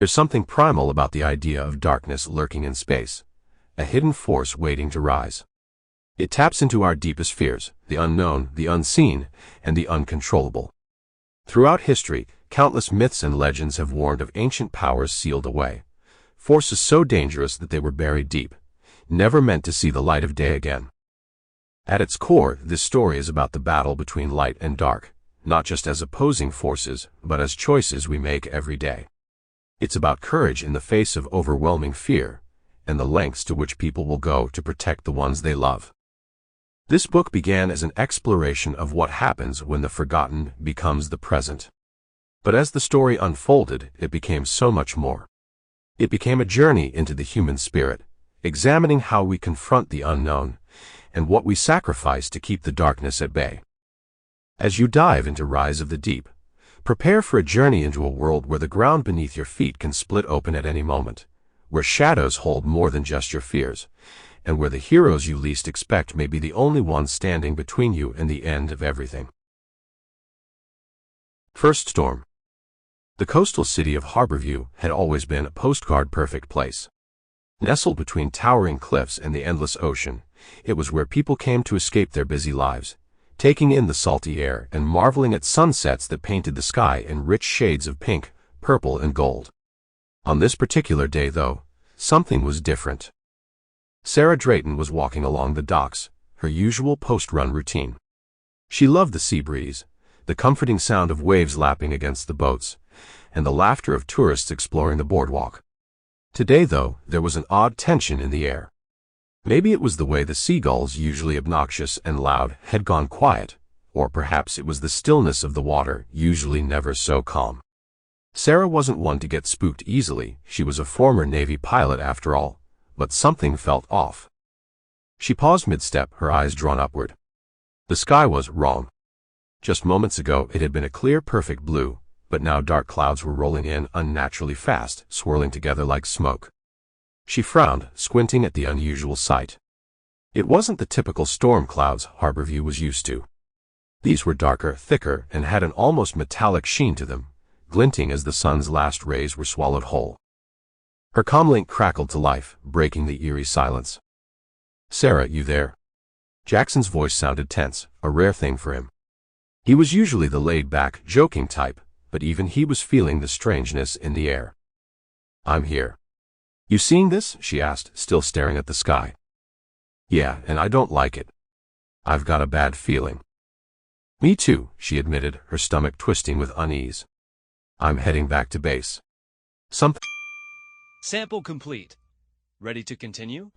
There's something primal about the idea of darkness lurking in space, a hidden force waiting to rise. It taps into our deepest fears, the unknown, the unseen, and the uncontrollable. Throughout history, countless myths and legends have warned of ancient powers sealed away, forces so dangerous that they were buried deep, never meant to see the light of day again. At its core, this story is about the battle between light and dark, not just as opposing forces, but as choices we make every day. It's about courage in the face of overwhelming fear, and the lengths to which people will go to protect the ones they love. This book began as an exploration of what happens when the forgotten becomes the present. But as the story unfolded, it became so much more. It became a journey into the human spirit, examining how we confront the unknown, and what we sacrifice to keep the darkness at bay. As you dive into Rise of the Deep, prepare for a journey into a world where the ground beneath your feet can split open at any moment, where shadows hold more than just your fears, and where the heroes you least expect may be the only ones standing between you and the end of everything. First Storm. The coastal city of Harborview had always been a postcard-perfect place. Nestled between towering cliffs and the endless ocean, it was where people came to escape their busy lives, taking in the salty air and marveling at sunsets that painted the sky in rich shades of pink, purple, and gold. On this particular day, though, something was different. Sarah Drayton was walking along the docks, her usual post-run routine. She loved the sea breeze, the comforting sound of waves lapping against the boats, and the laughter of tourists exploring the boardwalk. Today, though, there was an odd tension in the air. Maybe it was the way the seagulls, usually obnoxious and loud, had gone quiet, or perhaps it was the stillness of the water, usually never so calm. Sarah wasn't one to get spooked easily. She was a former Navy pilot after all, but something felt off. She paused mid-step, her eyes drawn upward. The sky was wrong. Just moments ago it had been a clear, perfect blue, but now dark clouds were rolling in unnaturally fast, swirling together like smoke. She frowned, squinting at the unusual sight. It wasn't the typical storm clouds Harborview was used to. These were darker, thicker, and had an almost metallic sheen to them, glinting as the sun's last rays were swallowed whole. Her comlink crackled to life, breaking the eerie silence. "Sarah, you there?" Jackson's voice sounded tense, a rare thing for him. He was usually the laid-back, joking type, but even he was feeling the strangeness in the air. "I'm here." "You seeing this?" she asked, still staring at the sky. "Yeah, and I don't like it. I've got a bad feeling." "Me too," she admitted, her stomach twisting with unease. "I'm heading back to base. Something..." Sample complete. Ready to continue?